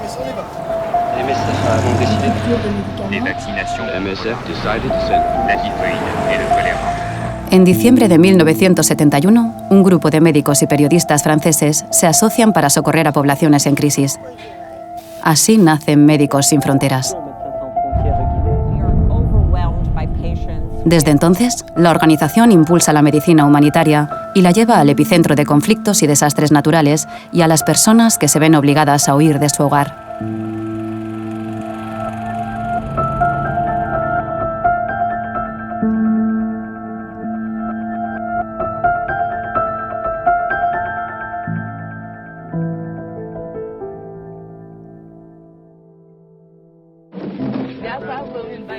MSF a décidé Les vaccinations, MSF decided to send la typhoïde et le choléra. En diciembre de 1971, un grupo de médicos y periodistas franceses se asocian para socorrer a poblaciones en crisis. Así nacen Médicos Sin Fronteras. Desde entonces, la organización impulsa la medicina humanitaria y la lleva al epicentro de conflictos y desastres naturales y a las personas que se ven obligadas a huir de su hogar.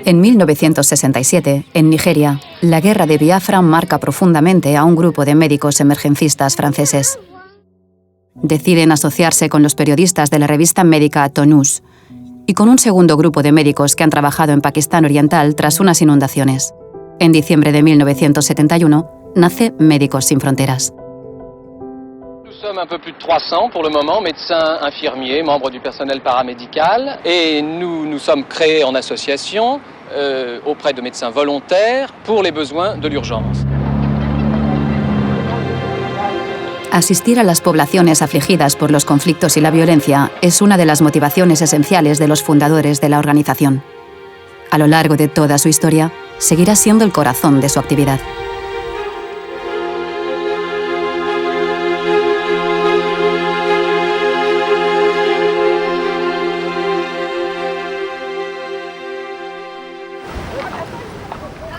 En 1967, en Nigeria, la guerra de Biafra marca profundamente a un grupo de médicos emergencistas franceses. Deciden asociarse con los periodistas de la revista médica Tonus y con un segundo grupo de médicos que han trabajado en Pakistán Oriental tras unas inundaciones. En diciembre de 1971, nace Médicos Sin Fronteras. Nous sommes un peu plus de 300 pour le moment, médecins, infirmiers, membres du personnel paramédical. Et nous sommes créés en association auprès de médecins volontaires pour les besoins de l'urgence. Asistir a las poblaciones afligidas por los conflictos y la violencia es una de las motivaciones esenciales de los fundadores de la organización. A lo largo de toda su historia, seguirá siendo el corazón de su actividad.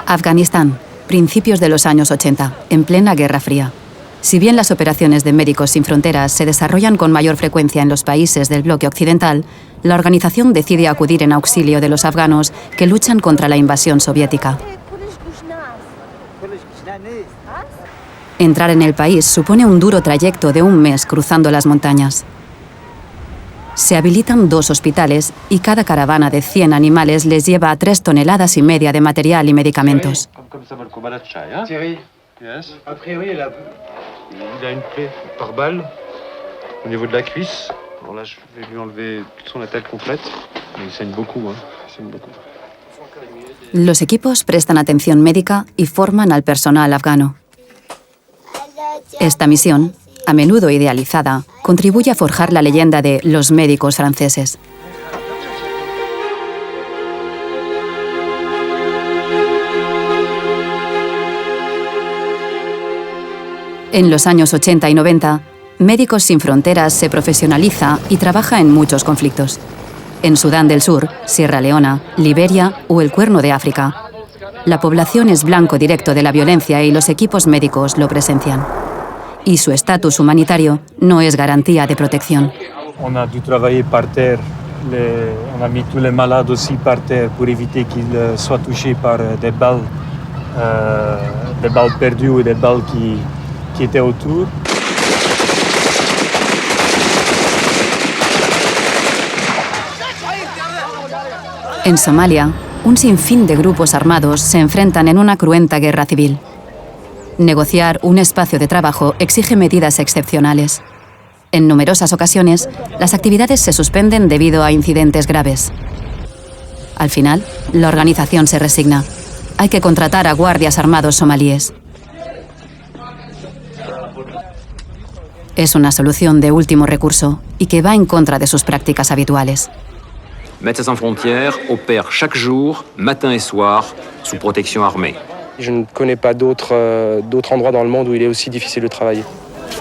Afganistán, principios de los años 80, en plena Guerra Fría. Si bien las operaciones de Médicos Sin Fronteras se desarrollan con mayor frecuencia en los países del bloque occidental, la organización decide acudir en auxilio de los afganos que luchan contra la invasión soviética. Entrar en el país supone un duro trayecto de un mes cruzando las montañas. Se habilitan 2 hospitales y cada caravana de 100 animales les lleva a 3,5 toneladas de material y medicamentos. Thierry, yes. A priori, il a une plaie par balle au niveau de la cuisse. Alors là, je vais lui enlever toute son attelle complète. Mais il saigne beaucoup, hein. Il saigne beaucoup. Los equipos prestan atención médica y forman al personal afgano. Esta misión, a menudo idealizada, contribuye a forjar la leyenda de los médicos franceses. En los años 80 y 90, Médicos Sin Fronteras se profesionaliza y trabaja en muchos conflictos. En Sudán del Sur, Sierra Leona, Liberia o el Cuerno de África. La población es blanco directo de la violencia y los equipos médicos lo presencian. Y su estatus humanitario no es garantía de protección. On a dû travailler par terre. On a mis tous les malades aussi par terre pour éviter qu'ils soient touchés par des balles perdues ou des balles qui étaient autour. En Somalia, un sinfín de grupos armados se enfrentan en una cruenta guerra civil. Negociar un espacio de trabajo exige medidas excepcionales. En numerosas ocasiones, las actividades se suspenden debido a incidentes graves. Al final, la organización se resigna. Hay que contratar a guardias armados somalíes. Es una solución de último recurso y que va en contra de sus prácticas habituales. Médecins Sans Frontières opère chaque jour, matin et soir, sous protection armée. Je ne connais pas d'autres endroits dans le monde où il est aussi difficile de travailler.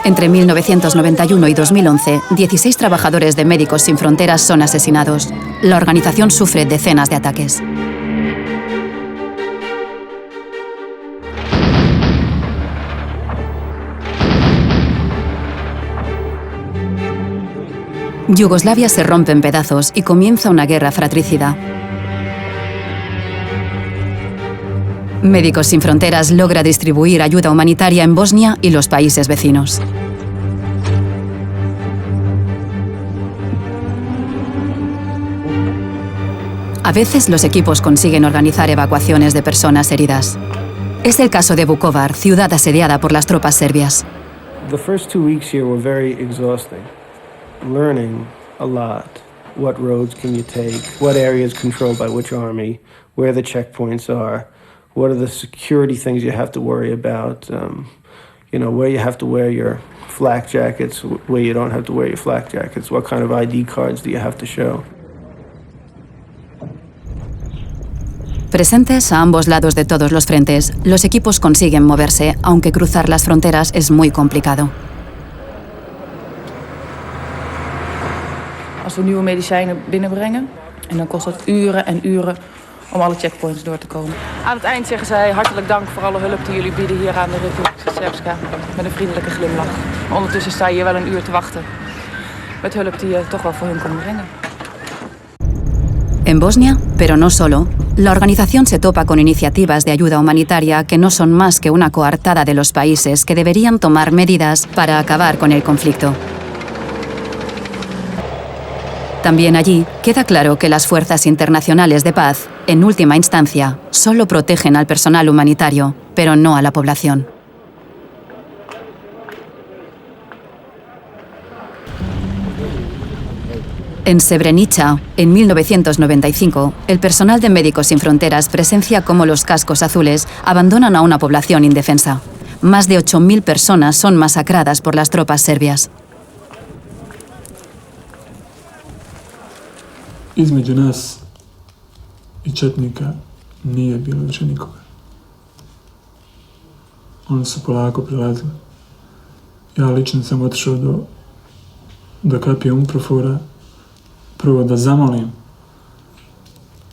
Entre 1991 y 2011, 16 trabajadores de Médicos Sin Fronteras son asesinados. La organización sufre decenas de ataques. Yugoslavia se rompe en pedazos y comienza una guerra fratricida. Médicos Sin Fronteras logra distribuir ayuda humanitaria en Bosnia y los países vecinos. A veces los equipos consiguen organizar evacuaciones de personas heridas. Es el caso de Vukovar, ciudad asediada por las tropas serbias. The first 2 weeks here were very exhausting. Learning a lot. what roads can you take, what area is controlled by which army, where the checkpoints are, what are the security things you have to worry about, where you have to wear your flak jackets, where you don't have to wear your flak jackets, what kind of ID cards do you have to show. Presentes a ambos lados de todos los frentes, los equipos consiguen moverse, aunque cruzar las fronteras es muy complicado. Als we nieuwe medicijnen binnenbrengen, en dan kost het uren en uren om alle checkpoints door te komen. Aan het eind zeggen zij hartelijk dank voor alle hulp die jullie bieden hier aan de Republika Srpska, met een vriendelijke glimlach. Maar ondertussen sta je hier wel een uur te wachten, met hulp die je toch wel voor hun kon brengen. En Bosnia, pero no solo, la organización se topa con iniciativas de ayuda humanitaria que no son más que una coartada de los países que deberían tomar medidas para acabar con el conflicto. También allí queda claro que las fuerzas internacionales de paz, en última instancia, solo protegen al personal humanitario, pero no a la población. En Srebrenica, en 1995, el personal de Médicos Sin Fronteras presencia cómo los cascos azules abandonan a una población indefensa. Más de 8.000 personas son masacradas por las tropas serbias. Između nas I četnika nije bilo više nikoga. Oni su polako prilazili. Ja lično sam otišao do kapije UNPROFOR-a, prvo da zamolim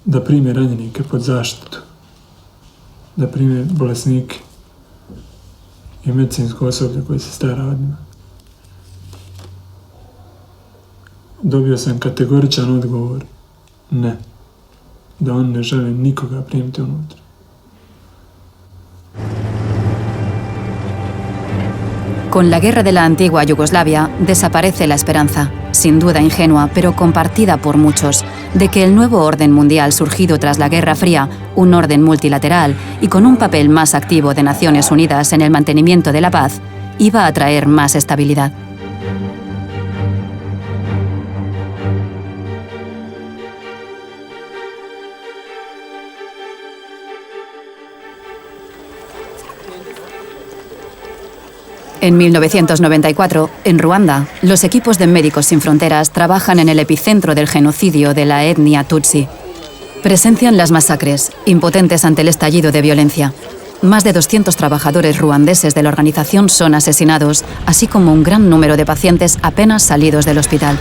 da prime ranjenike pod zaštitu, da prime bolesnike I medicinsko osoblje koje se stara od njima. Dobio sam kategoričan odgovor, ne, da oni ne žele nikoga primiti unutra. Con la guerra de la antigua Yugoslavia desaparece la esperanza, sin duda ingenua, pero compartida por muchos, de que el nuevo orden mundial surgido tras la Guerra Fría, un orden multilateral y con un papel más activo de Naciones Unidas en el mantenimiento de la paz, iba a traer más estabilidad. En 1994, en Ruanda, los equipos de Médicos Sin Fronteras trabajan en el epicentro del genocidio de la etnia Tutsi. Presencian las masacres, impotentes ante el estallido de violencia. Más de 200 trabajadores ruandeses de la organización son asesinados, así como un gran número de pacientes apenas salidos del hospital.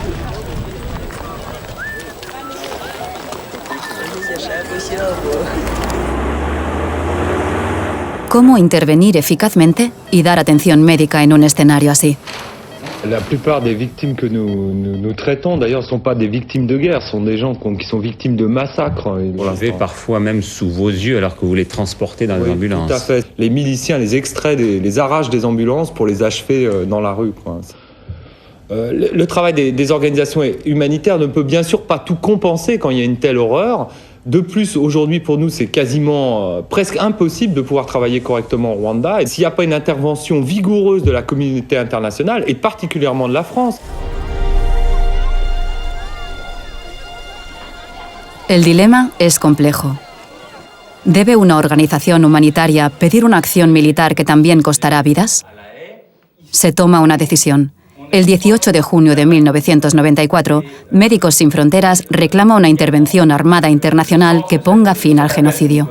¿Cómo intervenir eficazmente y dar atención médica en un escenario así? La plupart des victimes que nous traitons, d'ailleurs, ne sont pas des victimes de guerre, sont des gens qui sont victimes de massacres. On les fait parfois même sous vos yeux alors que vous les transportez dans les ambulances. Tout à fait. Les miliciens les extraient, les arrachent des ambulances pour les achever dans la rue, quoi. Le travail des organisations humanitaires ne peut bien sûr pas tout compenser quand il y a une telle horreur. De plus, aujourd'hui, pour nous, c'est quasiment presque impossible de pouvoir travailler correctement au Rwanda. Et s'il n'y a pas une intervention vigoureuse de la communauté internationale, et particulièrement de la France. El dilema es complejo. ¿Debe una organización humanitaria pedir una acción militar que también costará vidas? Se toma una decisión. El 18 de junio de 1994, Médicos Sin Fronteras reclama una intervención armada internacional que ponga fin al genocidio.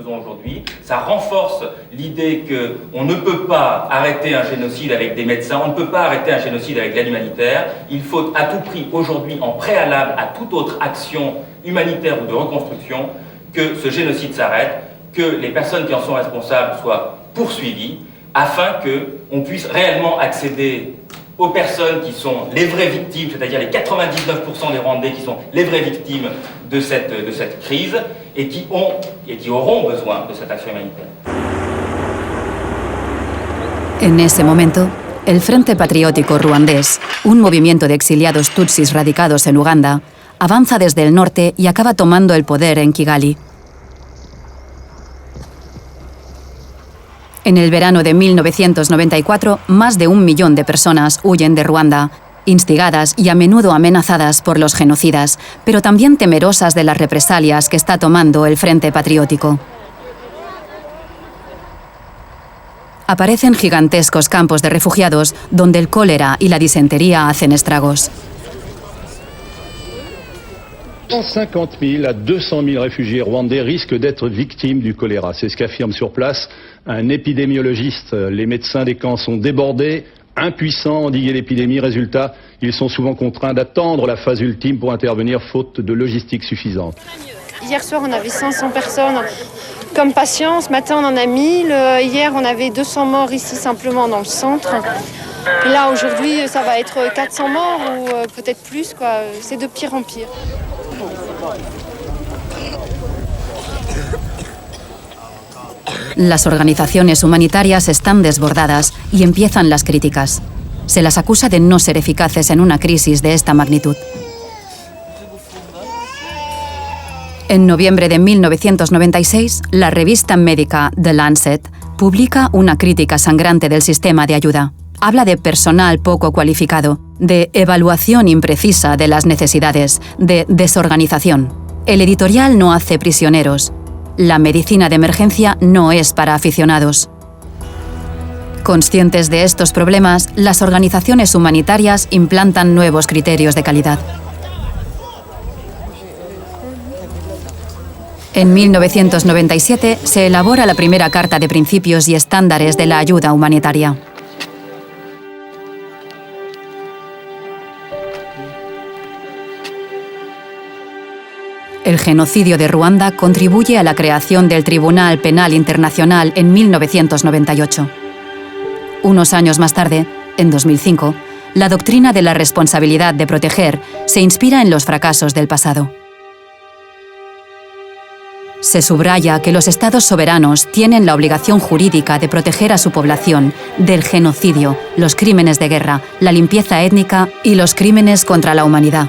Ça renforce l'idée qu'on ne peut pas arrêter un génocide avec des médecins, on ne peut pas arrêter un génocide avec l'aide humanitaire. Il faut à tout prix aujourd'hui, en préalable à toute autre action humanitaire ou de reconstruction, que ce génocide s'arrête, que les personnes qui en sont responsables soient poursuivies, afin qu'on puisse réellement accéder aux personnes qui sont les vraies victimes, c'est-à-dire les 99% des Rwandais qui sont les vraies victimes de cette crise et qui auront besoin de cette action humanitaire. En ese momento, el Frente Patriótico Ruandés, un movimiento de exiliados tutsis radicados en Uganda, avanza desde el norte y acaba tomando el poder en Kigali. En el verano de 1994, más de 1 millón de personas huyen de Ruanda instigadas y a menudo amenazadas por los genocidas, pero también temerosas de las represalias que está tomando el Frente Patriótico. Aparecen gigantescos campos de refugiados donde el cólera y la disentería hacen estragos. 150 000 à 200 000 réfugiés rwandais risquent d'être victimes du choléra. C'est ce qu'affirme sur place un épidémiologiste. Les médecins des camps sont débordés, impuissants à endiguer l'épidémie. Résultat, ils sont souvent contraints d'attendre la phase ultime pour intervenir faute de logistique suffisante. Hier soir, on avait 500 personnes comme patients. Ce matin, on en a 1000. Hier, on avait 200 morts ici simplement dans le centre. Et là, aujourd'hui, ça va être 400 morts ou peut-être plus, quoi. C'est de pire en pire. Las organizaciones humanitarias están desbordadas y empiezan las críticas. Se las acusa de no ser eficaces en una crisis de esta magnitud. En noviembre de 1996, la revista médica The Lancet publica una crítica sangrante del sistema de ayuda. Habla de personal poco cualificado, de evaluación imprecisa de las necesidades, de desorganización. El editorial no hace prisioneros. La medicina de emergencia no es para aficionados. Conscientes de estos problemas, las organizaciones humanitarias implantan nuevos criterios de calidad. En 1997 se elabora la primera Carta de Principios y Estándares de la Ayuda Humanitaria. El genocidio de Ruanda contribuye a la creación del Tribunal Penal Internacional en 1998. Unos años más tarde, en 2005, la doctrina de la responsabilidad de proteger se inspira en los fracasos del pasado. Se subraya que los estados soberanos tienen la obligación jurídica de proteger a su población del genocidio, los crímenes de guerra, la limpieza étnica y los crímenes contra la humanidad.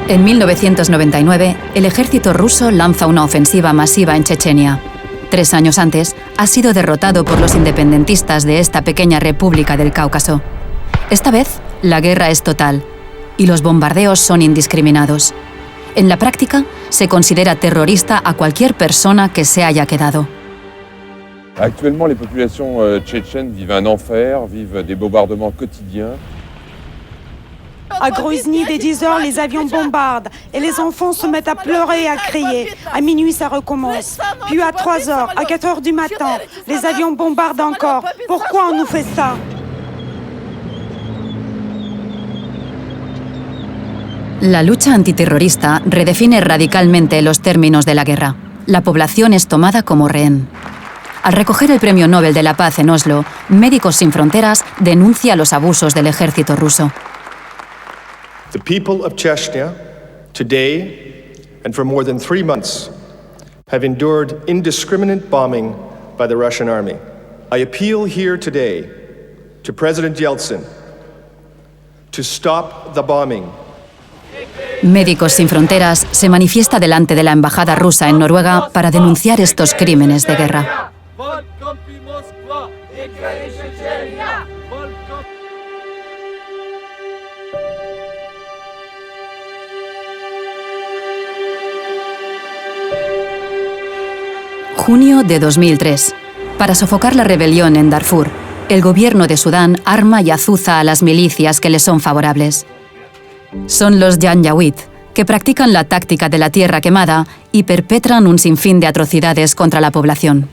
En 1999, el ejército ruso lanza una ofensiva masiva en Chechenia. 3 años antes, ha sido derrotado por los independentistas de esta pequeña república del Cáucaso. Esta vez, la guerra es total y los bombardeos son indiscriminados. En la práctica, se considera terrorista a cualquier persona que se haya quedado. Actuellement, les populations tchétchènes vivent un enfer, vivent des bombardements quotidiens. À Grozny, dès 10 heures, les avions bombardent et les enfants se mettent à pleurer et à crier. À minuit, ça recommence. Puis à 3 heures, à 4 heures du matin, les avions bombardent encore. Pourquoi on nous fait ça? La lucha antiterrorista redefine radicalmente los términos de la guerra. La población es tomada como rehén. Al recoger el Premio Nobel de la Paz en Oslo, Médicos Sin Fronteras denuncia los abusos del ejército ruso. The people of Chechnya, today and for more than 3 months, have endured indiscriminate bombing by the Russian army. I appeal here today to President Yeltsin to stop the bombing. Médicos Sin Fronteras se manifiesta delante de la embajada rusa en Noruega para denunciar estos crímenes de guerra. Junio de 2003. Para sofocar la rebelión en Darfur, el gobierno de Sudán arma y azuza a las milicias que le son favorables. Son los Janjaweed, que practican la táctica de la tierra quemada y perpetran un sinfín de atrocidades contra la población.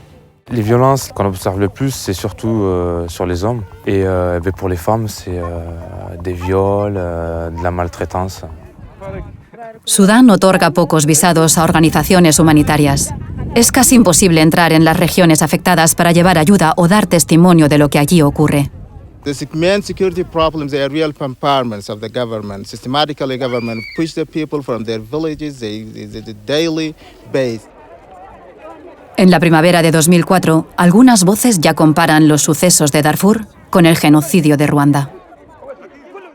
Les violences qu'on observe le plus, c'est surtout sur les hommes. Et pour les femmes, c'est des viols, de la maltraitance. Sudán otorga pocos visados a organizaciones humanitarias. Es casi imposible entrar en las regiones afectadas para llevar ayuda o dar testimonio de lo que allí ocurre. The main security problems are real empowerments of the government. Systematically, government push the people from their villages, the daily base. En la primavera de 2004, algunas voces ya comparan los sucesos de Darfur con el genocidio de Ruanda.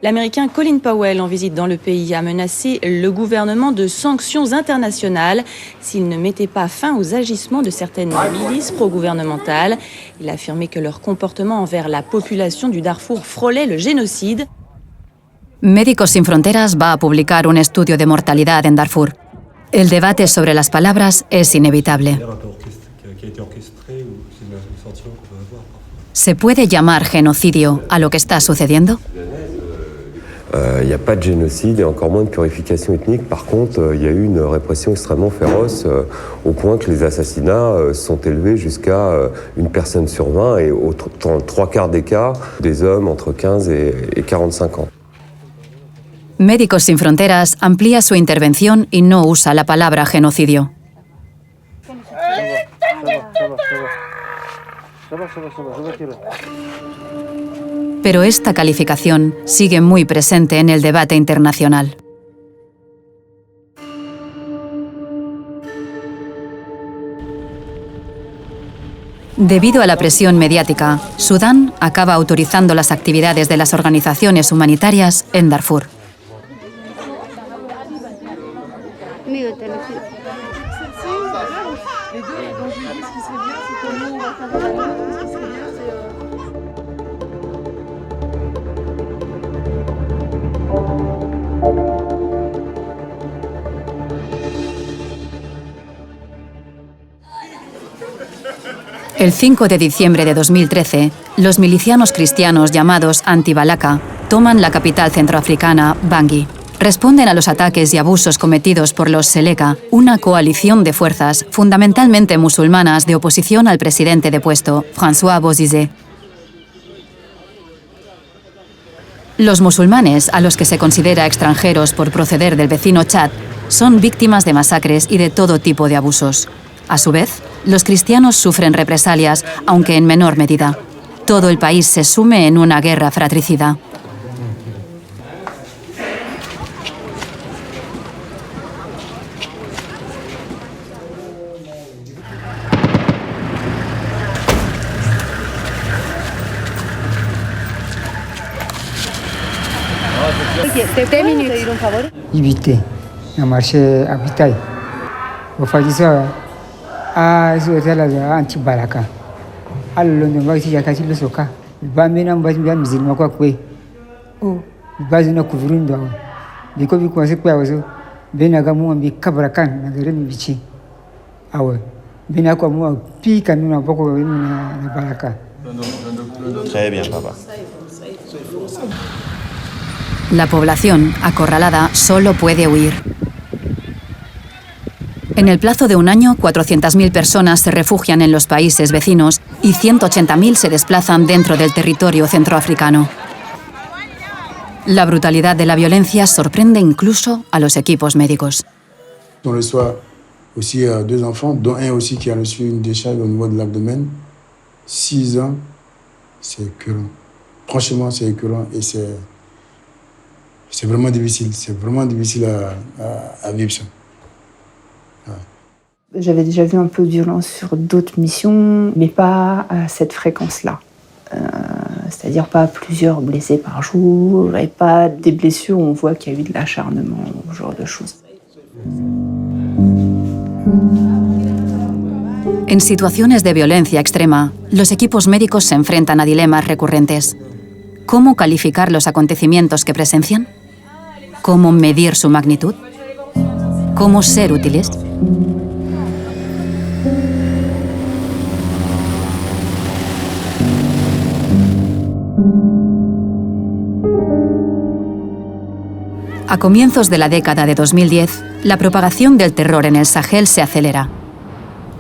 L'Américain Colin Powell, en visite dans le pays, a menacé le gouvernement de sanctions internationales s'il ne mettait pas fin aux agissements de certaines milices pro-gouvernementales. Il a affirmé que leur comportement envers la population du Darfour frôlait le génocide. Médicos Sin Fronteras va a publicar un estudio de mortalidad en Darfur. El debate sobre las palabras es inevitable. ¿Se puede llamar genocidio a lo que está sucediendo? Il n'y a pas de génocide et encore moins de purification ethnique. Par contre, il y a eu une répression extrêmement féroce au point que les assassinats sont élevés jusqu'à une personne sur 20 et dans 3/4 des cas, des hommes entre 15 et 45 ans. Médicos Sin Fronteras amplía su intervención y no usa la palabra genocidio. Pero esta calificación sigue muy presente en el debate internacional. Debido a la presión mediática, Sudán acaba autorizando las actividades de las organizaciones humanitarias en Darfur. El 5 de diciembre de 2013, los milicianos cristianos llamados Anti-Balaka toman la capital centroafricana, Bangui. Responden a los ataques y abusos cometidos por los Seleka, una coalición de fuerzas fundamentalmente musulmanas de oposición al presidente depuesto, François Bozizé. Los musulmanes, a los que se considera extranjeros por proceder del vecino Chad, son víctimas de masacres y de todo tipo de abusos. A su vez, los cristianos sufren represalias, aunque en menor medida. Todo el país se sume en una guerra fratricida. Ibite, na marché habitai. O fajisa a zo tala za Anti-Balaka. Allo no ba ya kaci lo soka. Ba mena ba ya mizilma kwa kwe. O ba zina kuvirundo. Biko bi kwa se kwa wazo. Bena ga mu bi kabrakan na gare mi bici. Awe. Bena kwa mu pi kanuna boko na Balaka. Très bien, papa. La población, acorralada, solo puede huir. En el plazo de un año, 400.000 personas se refugian en los países vecinos y 180.000 se desplazan dentro del territorio centroafricano. La brutalidad de la violencia sorprende incluso a los equipos médicos. On reçoit aussi 2 enfants, dont un aussi qui a reçu une décharge au niveau de l'abdomen. 6 ans, c'est écœurant. Franchement, c'est écœurant et c'est vraiment difficile. C'est vraiment difficile à vivre ça. Ouais. J'avais déjà vu un peu de violence sur d'autres missions, mais pas à cette fréquence-là. C'est-à-dire pas plusieurs blessés par jour et pas des blessures où on voit qu'il y a eu de l'acharnement, ce genre de choses. En situaciones de violencia extrema, los equipos médicos se enfrentan a dilemas recurrentes. ¿Cómo calificar los acontecimientos que presencian? ¿Cómo medir su magnitud? ¿Cómo ser útiles? A comienzos de la década de 2010, la propagación del terror en el Sahel se acelera.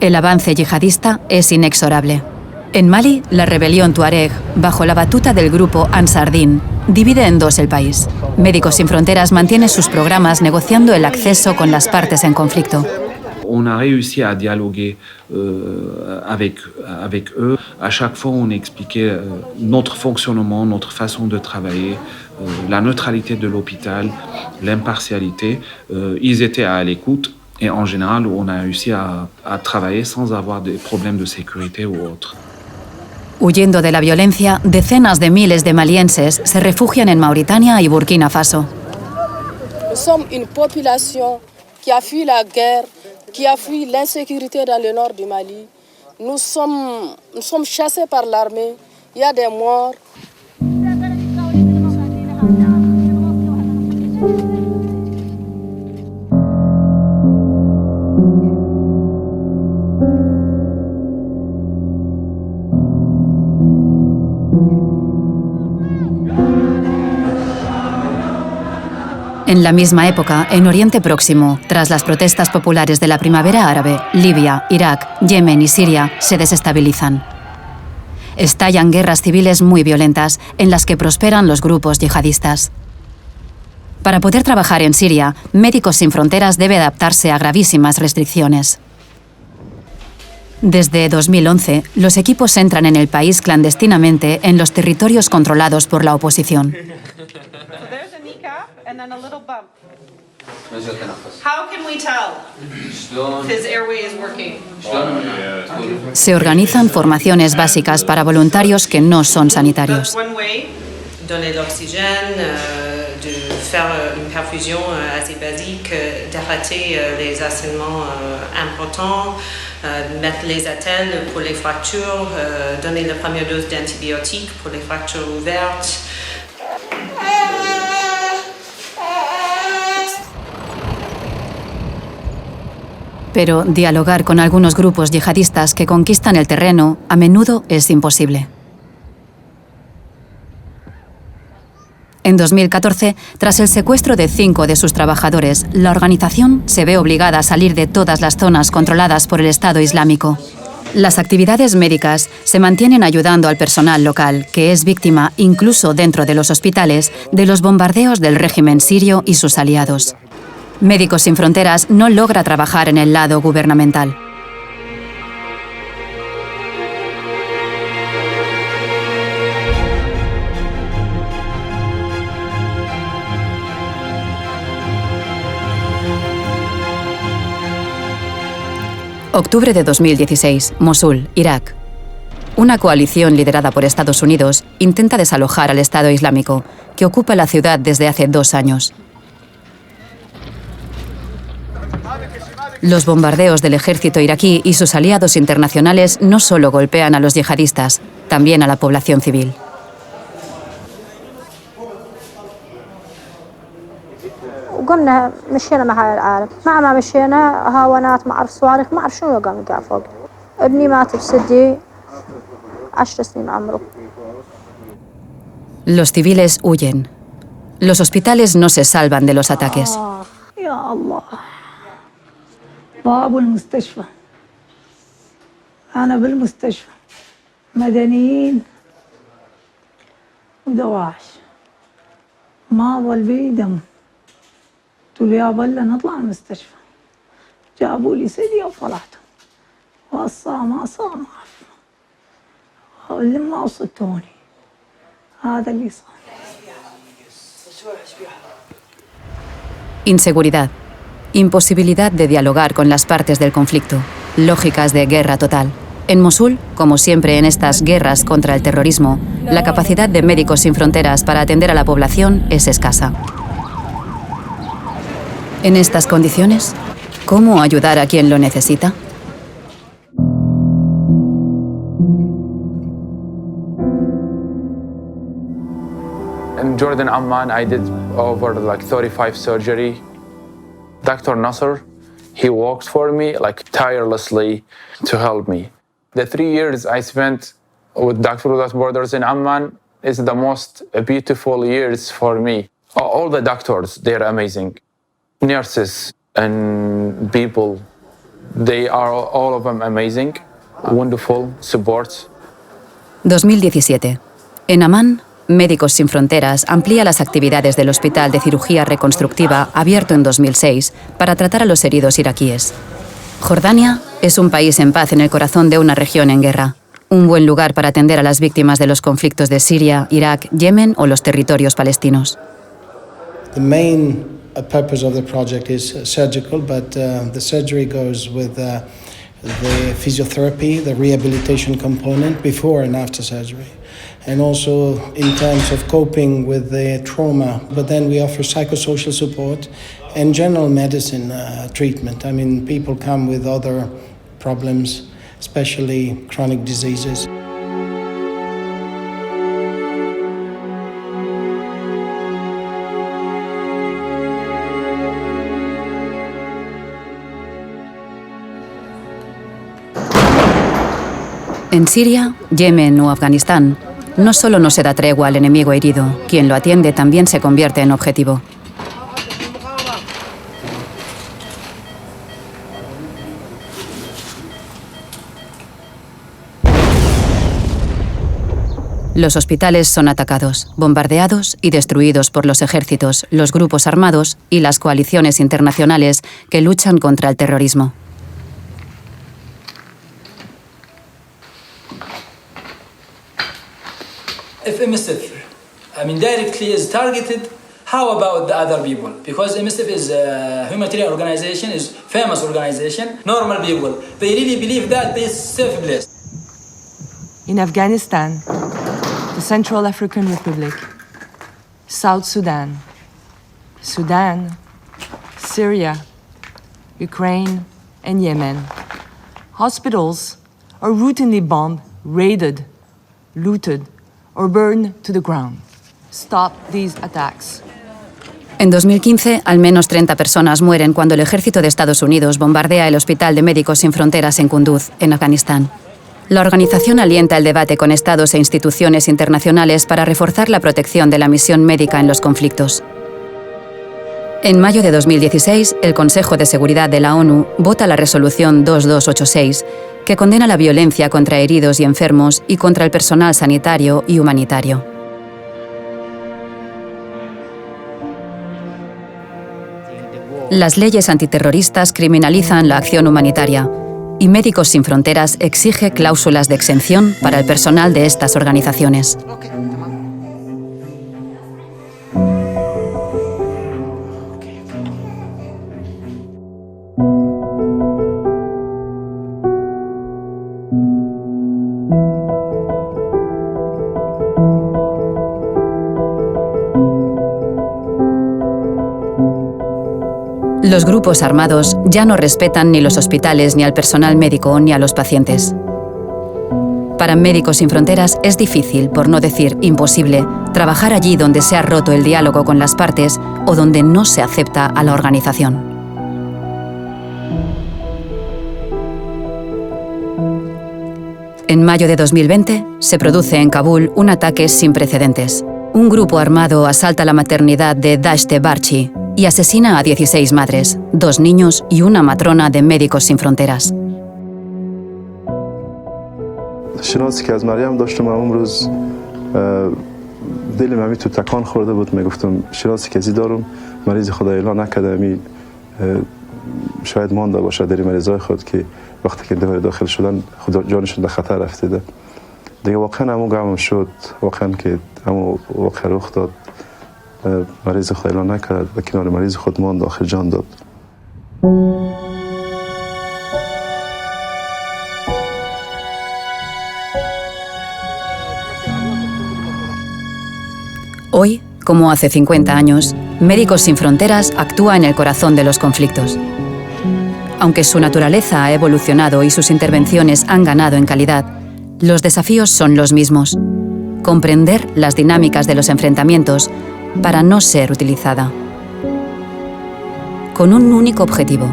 El avance yihadista es inexorable. En Mali, la rebelión tuareg, bajo la batuta del grupo Ansar Dine, divide en dos el país. Médicos Sin Fronteras mantiene sus programas negociando el acceso con las partes en conflicto. On a réussi à dialoguer avec eux. À chaque fois, on expliquait notre fonctionnement, notre façon de travailler, la neutralité de l'hôpital, l'impartialité. Ils étaient à l'écoute et en général, on a réussi à travailler sans avoir des problèmes de sécurité ou autres. Huyendo de la violencia, decenas de miles de malienses se refugian en Mauritania y Burkina Faso. Somos una población que ha fui la guerra, que ha fui la insécurité dans le nord du Mali. Nous sommes chassés par l'armée. Il y a des morts. En la misma época, en Oriente Próximo, tras las protestas populares de la primavera árabe, Libia, Irak, Yemen y Siria se desestabilizan. Estallan guerras civiles muy violentas en las que prosperan los grupos yihadistas. Para poder trabajar en Siria, Médicos Sin Fronteras debe adaptarse a gravísimas restricciones. Desde 2011, los equipos entran en el país clandestinamente en los territorios controlados por la oposición. How can we tell if his airway is working? Se organizan formaciones básicas para voluntarios que no son sanitarios. Donner l'oxygène, de faire une perfusion assez basique, d'arrêter les assaignements importants, mettre les attelles pour les fractures, donner la première dose d'antibiotiques pour les fractures ouvertes. Pero dialogar con algunos grupos yihadistas que conquistan el terreno a menudo es imposible. En 2014, tras el secuestro de 5 de sus trabajadores, la organización se ve obligada a salir de todas las zonas controladas por el Estado Islámico. Las actividades médicas se mantienen ayudando al personal local, que es víctima, incluso dentro de los hospitales, de los bombardeos del régimen sirio y sus aliados. Médicos Sin Fronteras no logra trabajar en el lado gubernamental. Octubre de 2016, Mosul, Irak. Una coalición liderada por Estados Unidos intenta desalojar al Estado Islámico, que ocupa la ciudad desde hace 2 años. Los bombardeos del ejército iraquí y sus aliados internacionales no solo golpean a los yihadistas, también a la población civil. وقمنا مشينا مع العالم مع ما مشينا هاونات ما اعرف صواريخ ما اعرف شنو قام يقع فوق ابني مات بسدي 10 سنين عمره. Los civiles huyen. Los hospitales no se salvan de los ataques. يا الله باب المستشفى انا بالمستشفى مدنيين ودواعش ما ظل بي دم قلت له يابا الا نطلع المستشفى جابوا لي سديه وطلعت وصا ما صار ما اعرف لما وصلتوني هذا اللي صار. Inseguridad. Imposibilidad de dialogar con las partes del conflicto. Lógicas de guerra total. En Mosul, como siempre en estas guerras contra el terrorismo, la capacidad de Médicos Sin Fronteras para atender a la población es escasa. En estas condiciones, ¿cómo ayudar a quien lo necesita? In Jordan, Amman, I did over 35 surgery. Dr. Nasser, he works for me tirelessly to help me. The 3 years I spent with Doctors Without Borders in Amman is the most beautiful years for me. All the doctors, they're amazing. Nurses and people, they are all of them amazing, wonderful support. 2017. En Amán, Médicos Sin Fronteras amplía las actividades del Hospital de Cirugía Reconstructiva abierto en 2006 para tratar a los heridos iraquíes. Jordania es un país en paz en el corazón de una región en guerra. Un buen lugar para atender a las víctimas de los conflictos de Siria, Irak, Yemen o los territorios palestinos. The main purpose of the project is surgical, but the surgery goes with the physiotherapy, the rehabilitation component before and after surgery. And also in terms of coping with the trauma. But then we offer psychosocial support and general medicine treatment. I mean, people come with other problems, especially chronic diseases. En Siria, Yemen o Afganistán, no solo no se da tregua al enemigo herido, quien lo atiende también se convierte en objetivo. Los hospitales son atacados, bombardeados y destruidos por los ejércitos, los grupos armados y las coaliciones internacionales que luchan contra el terrorismo. If MSF, directly is targeted, how about the other people? Because MSF is a humanitarian organization, is famous organization. Normal people, they really believe that this safe place. In Afghanistan, the Central African Republic, South Sudan, Sudan, Syria, Ukraine, and Yemen, hospitals are routinely bombed, raided, looted, or burned to the ground. Stop these attacks. En 2015, al menos 30 personas mueren cuando el ejército de Estados Unidos bombardea el Hospital de Médicos Sin Fronteras en Kunduz, en Afganistán. La organización alienta el debate con estados e instituciones internacionales para reforzar la protección de la misión médica en los conflictos. En mayo de 2016, el Consejo de Seguridad de la ONU vota la resolución 2286, que condena la violencia contra heridos y enfermos y contra el personal sanitario y humanitario. Las leyes antiterroristas criminalizan la acción humanitaria y Médicos Sin Fronteras exige cláusulas de exención para el personal de estas organizaciones. Los grupos armados ya no respetan ni los hospitales, ni al personal médico, ni a los pacientes. Para Médicos Sin Fronteras es difícil, por no decir imposible, trabajar allí donde se ha roto el diálogo con las partes o donde no se acepta a la organización. En mayo de 2020 se produce en Kabul un ataque sin precedentes. Un grupo armado asalta la maternidad de Dashte Barchi y asesina a 16 madres, 2 niños y una matrona de Médicos Sin Fronteras. شناسی که از مریم داشتم اون روز دلم همی تو تکان خورده بود میگفتم شناسی که زی دارم مریض خدا اعلان نکرده همی شاید مانده باشه در مریضای خود که وقتی که داخل شدن خدا جانشون در خطر رفتیده دیگه واقعا همون غمم شد واقعا که همون واقع رخ داد مریض خود اعلان نکرد و کنار مریض خود ماند آخر جان داد. Hoy, como hace 50 años, Médicos Sin Fronteras actúa en el corazón de los conflictos. Aunque su naturaleza ha evolucionado y sus intervenciones han ganado en calidad, los desafíos son los mismos. Comprender las dinámicas de los enfrentamientos para no ser utilizada. Con un único objetivo: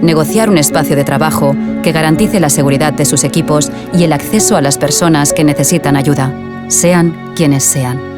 negociar un espacio de trabajo que garantice la seguridad de sus equipos y el acceso a las personas que necesitan ayuda, sean quienes sean.